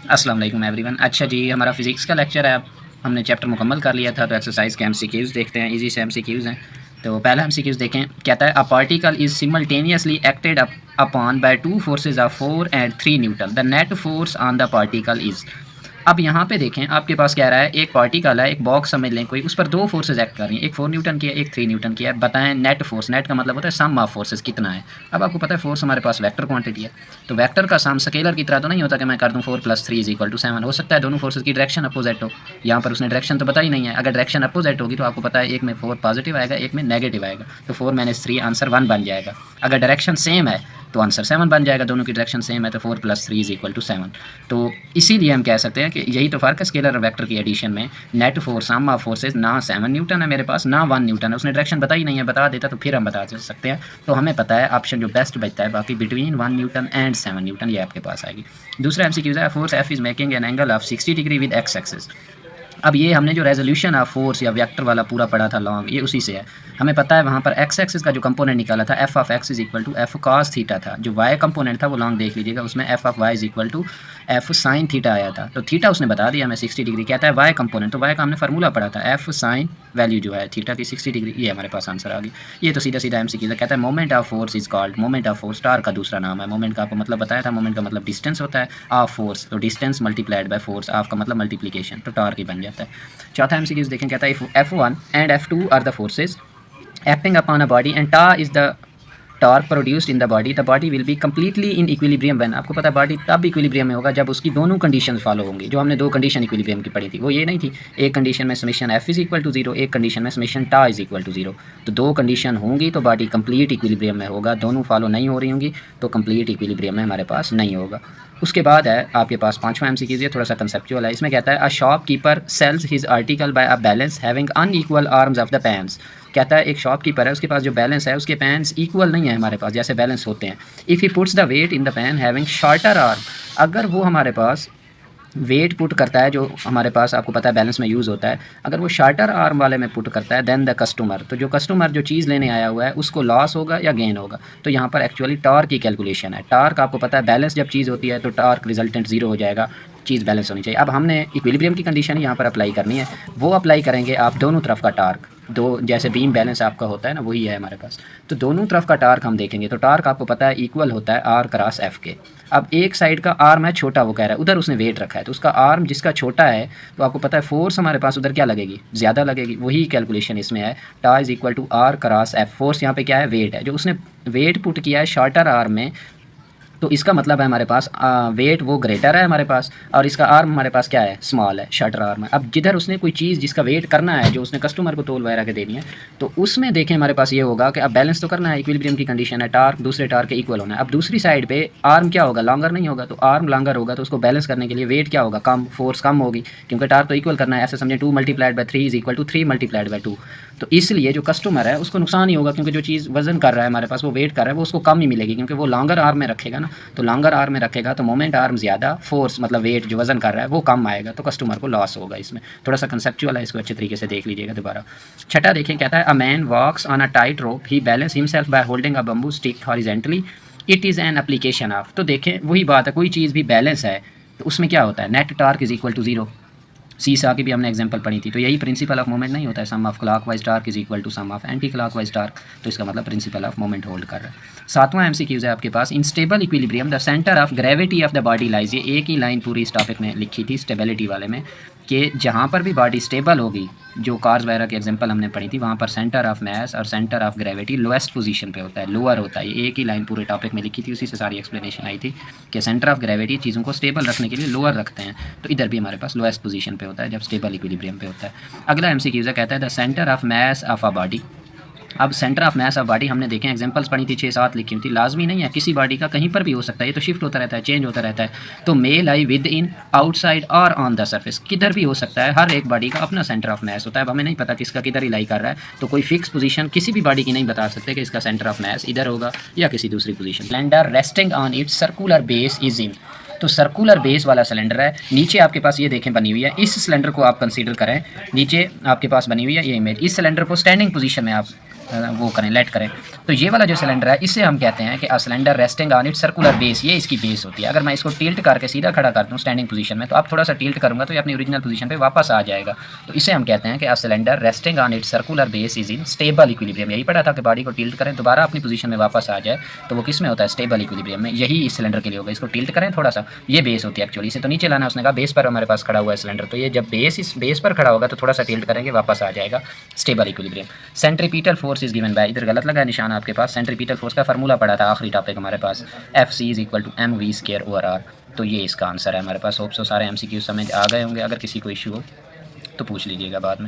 अस्सलाम वालेकुम एवरीवन। अच्छा जी, हमारा फ़िज़िक्स का लेक्चर है। अब हमने चैप्टर मुकम्मल कर लिया था, तो एक्सरसाइज के एमसीक्यूज़ देखते हैं। इजी से एमसीक्यूज़ हैं। तो पहला एमसीक्यूज़ देखें, कहता है a particle is simultaneously acted upon by two forces of 4 and 3 Newton. The net force on the particle is. अब यहाँ पे देखें, आपके पास कह रहा है एक पार्टिकल है, एक बॉक्स समझ लें कोई, उस पर दो फोर्सेज एक्ट कर रही हैं, एक 4 न्यूटन की है, एक 3 न्यूटन की है। बताएं नेट फोर्स। नेट का मतलब होता है सम ऑफ फोर्सेज कितना है। अब आपको पता है फोर्स हमारे पास वेक्टर क्वांटिटी है, तो वेक्टर का सम स्केलर की तरह तो नहीं होता कि मैं कर दूँ 4 + 3 = 7। हो सकता है दोनों फोर्सेज की डायरेक्शन अपोजिट हो। यहाँ पर उसने डायरेक्शन तो पता ही नहीं है। अगर डायरेक्शन अपोजिट होगी तो आपको पता है एक में 4 पॉजिटिव आएगा, एक में नेगेटिव आएगा, तो 4 - 3 आंसर 1 बन जाएगा। अगर डायरेक्शन सेम है तो आंसर 7 बन जाएगा। दोनों की डायरेक्शन सेम है तो 4 + 3 = 7। तो इसीलिए हम कह सकते हैं कि यही तो फ़र्क है स्केलर और वेक्टर की एडिशन में। Net force sum of forces ना 7 न्यूटन है मेरे पास, ना 1 न्यूटन है। उसने डायरेक्शन बताई ही नहीं है, बता देता तो फिर हम बता सकते हैं। तो हमें पता है ऑप्शन जो बेस्ट बचता है बाकी बिटवीन 1 न्यूटन एंड 7 न्यूटन, ये आपके पास आएगी। दूसरा एमसीक्यू है force F is making an angle of 60 degree with x axis. अब ये हमने जो रेजोल्यूशन ऑफ फोर्स या वेक्टर वाला पूरा पढ़ा था लॉन्ग, ये उसी से है। हमें पता है वहाँ पर एक्स एक्सिस का जो कंपोनेंट निकाला था F of x is equal to F cos theta था। जो वाई कंपोनेंट था वो लॉन्ग देख लीजिएगा, उसमें F of y is equal to F sine theta आया था। तो थीटा उसने बता दिया हमें 60 डिग्री। कहता है वाई कंपोनेंट, तो वाई का हमने फार्मूला पढ़ा था एफ साइन वैल्यू जो है थीटा की 60 डिग्री। ये हमारे पास आंसर आ गई। ये तो सीधा सीधा एमसीक्यू है। कहता है moment of force is called, moment of force star का दूसरा नाम है। मोमेंट का आपको मतलब बताया था, मोमेंट का मतलब डिस्टेंस होता है, ऑफ फोर्स तो distance multiplied by force, of का मतलब मल्टीप्लिकेशन, तो टार की बन जाता है। चौथा एमसीक्यू देखें, कहता है F1 and F2 are the forces acting upon a body and ta is the torque produced in the body will be completely in equilibrium when. आपको पता है बॉडी तब इक्विलिब्रियम में होगा जब उसकी दोनों कंडीशन फॉलो होंगी। जो हमने दो कंडीशन इक्विलिब्रियम की पढ़ी थी वो ये नहीं थी, एक कंडीशन में summation F is equal to 0, एक कंडीशन में समेशन टा इज इक्वल टू 0। तो दो कंडीशन होंगी तो बॉडी कंप्लीट इक्विलिब्रियम में होगा, दोनों फॉलो नहीं हो रही होंगी तो कंप्लीट इक्विलिब्रियम में हमारे पास नहीं होगा। उसके बाद है आपके पास पाँचवा एमसीक्यू कीजिए, थोड़ा सा कंसेप्चुअल है। इसमें कहता है a shopkeeper sales his article by a balance having unequal arms of the pans. कहता है एक शॉपकीपर है, उसके पास जो बैलेंस है उसके पैन्स इक्वल नहीं है हमारे पास जैसे बैलेंस होते हैं। If he puts the weight in the pan having shorter arm, अगर वो हमारे पास वेट पुट करता है जो हमारे पास आपको पता है बैलेंस में यूज़ होता है, अगर वो शार्टर आर्म वाले में पुट करता है देन द कस्टमर, तो जो कस्टमर जो चीज़ लेने आया हुआ है उसको लॉस होगा या गेन होगा। तो यहाँ पर एक्चुअली टार्क की कैलकुलेशन है। टार्क आपको पता है बैलेंस जब चीज़ होती है तो टार्क रिजल्टेंट 0 हो जाएगा, चीज़ बैलेंस होनी चाहिए। अब हमने इक्विलिब्रियम की कंडीशन यहाँ पर अप्लाई करनी है, वो अप्लाई करेंगे आप दोनों तरफ का टार्क, दो जैसे बीम बैलेंस आपका होता है ना वही है हमारे पास। तो दोनों तरफ का टार्क हम देखेंगे तो टार्क आपको पता है इक्वल होता है आर क्रॉस एफ के। अब एक साइड का आर्म है छोटा, वो कह रहा है उधर उसने वेट रखा है तो उसका आर्म जिसका छोटा है तो आपको पता है फोर्स हमारे पास उधर क्या लगेगी, ज़्यादा लगेगी। वही कैलकुलेशन इसमें है, tau is equal to r cross F. Force यहाँ पे क्या है, वेट है। जो उसने वेट पुट किया है शॉर्टर आर्म में तो इसका मतलब है हमारे पास वेट वो ग्रेटर है हमारे पास, और इसका आर्म हमारे पास क्या है, स्मॉल है, शटर आर्म है। अब जिधर उसने कोई चीज़ जिसका वेट करना है जो उसने कस्टमर को तोल वगैरह के देनी है तो उसमें देखें हमारे पास ये होगा कि अब बैलेंस तो करना है, इक्विलिब्रियम की कंडीशन है, टार्क दूसरे टार्क के इक्वल होना है। अब दूसरी साइड पे आर्म क्या होगा, लॉन्गर नहीं होगा, तो आर्म लॉन्गर होगा तो उसको बैलेंस करने के लिए वेट क्या होगा, कम, फोर्स कम होगी, क्योंकि टार्क तो इक्वल करना है। ऐसे समझे 2 × 3 इज इक्वल टू 3 × 2। तो इसलिए जो कस्टमर है उसको नुकसान ही होगा, क्योंकि जो चीज़ वजन कर रहा है हमारे पास वो वेट कर रहा है वो उसको कम ही मिलेगी, क्योंकि वो लॉन्गर आर्म में रखेगा ना, तो लॉन्गर आर्म में रखेगा तो मोमेंट आर्म ज़्यादा, फोर्स मतलब वेट जो वजन कर रहा है वो कम आएगा, तो कस्टमर को लॉस होगा। इसमें थोड़ा सा कंसेप्चुअल है, इसको अच्छे तरीके से देख लीजिएगा दोबारा। छठा देखें, कहता है a man walks on a tight rope, he balance himself by holding a bamboo stick horizontally, it is an application of. तो देखें वही बात है, कोई चीज़ भी बैलेंस है तो उसमें क्या होता है, net torque is equal to 0। Seesaw की भी हमने एग्जांपल पढ़ी थी, तो यही प्रिंसिपल ऑफ मोमेंट नहीं होता है, sum of clockwise torque is equal to sum of anti clockwise torque, तो इसका मतलब प्रिंसिपल ऑफ मोमेंट होल्ड कर रहा है। सातवां एमसीक्यूज है आपके पास, in stable equilibrium the centre of gravity of the body lies. ये एक ही लाइन पूरी इस टॉपिक में लिखी थी स्टेबिलिटी वाले में, कि जहाँ पर भी बॉडी स्टेबल होगी, जो कार्स वगैरह की एग्जांपल हमने पढ़ी थी, वहाँ पर सेंटर ऑफ मास और centre of gravity lowest position पे होता है, लोअर होता है। एक ही लाइन पूरे टॉपिक में लिखी थी, उसी से सारी एक्सप्लेनेशन आई थी कि सेंटर ऑफ ग्रेविटी चीज़ों को स्टेबल रखने के लिए लोअर रखते हैं, तो इधर भी हमारे पास लोएस्ट पोजीशन पे होता है जब स्टेबल इक्विलिब्रियम पे होता है। अगला एमसीक्यू कहता है the centre of mass of a body. अब centre of mass of body हमने देखे एग्जांपल्स पढ़ी थी, 6-7 लिखी हुई थी, लाजमी नहीं है किसी बॉडी का कहीं पर भी हो सकता है, ये तो शिफ्ट होता रहता है, चेंज होता रहता है। तो मे लाई विद इन, आउटसाइड और ऑन द सर्फेस, किधर भी हो सकता है। हर एक बॉडी का अपना सेंटर ऑफ मास होता है। अब हमें नहीं पता किसका किधर ही लाई कर रहा है, तो कोई फिक्स पोजीशन किसी भी बॉडी की नहीं बता सकते कि इसका सेंटर ऑफ मास इधर होगा या किसी दूसरी position. Cylinder resting on it's circular base is in, तो सर्कुलर बेस वाला सिलेंडर है, नीचे आपके पास ये देखें बनी हुई है, इस सिलेंडर को आप कंसीडर करें, नीचे आपके पास बनी हुई है ये इमेज, इस सिलेंडर को स्टैंडिंग पोजीशन में आप वो करें, लेट करें। तो ये वाला जो सिलेंडर है इससे हम कहते हैं कि a cylinder resting on it's circular base, ये इसकी बेस होती है। अगर मैं इसको टिल्ट करके सीधा खड़ा कर दूँ स्टैंडिंग पोजीशन में, तो अब थोड़ा सा टिल्ट करूँगा तो ये अपनी ओरिजिनल पोजीशन पे वापस आ जाएगा। तो इसे हम कहते हैं कि a cylinder resting on it's circular base is in stable equilibrium. यही पढ़ा था कि बॉडी को टिल्ट करें दोबारा अपनी पोजीशन में वापस आ जाए, तो वो किस में होता है, स्टेबल इक्विलिब्रियम में। यही इस सिलेंडर के लिए होगा। इसको टिल्ट करें थोड़ा सा, ये बेस होती है एक्चुअली। इसे तो नीचे लाना, उसने कहा बेस पर हमारे पास खड़ा हुआ है सिलेंडर, तो ये जब बेस इस बेस पर खड़ा होगा तो थोड़ा सा टिल्ट करेंगे, वापस आ जाएगा stable equilibrium. Centripetal force is given by, इधर गलत लगा निशान आपके पास, सेंट्रीपिटल फोर्स का फार्मूला पड़ा था आखिरी टॉपिक हमारे पास, FC is equal to mv²/r। तो ये इसका आंसर है हमारे पास। होप सो सारे MCQ समझ आ गए होंगे। अगर किसी को इशू हो तो पूछ लीजिएगा बाद में।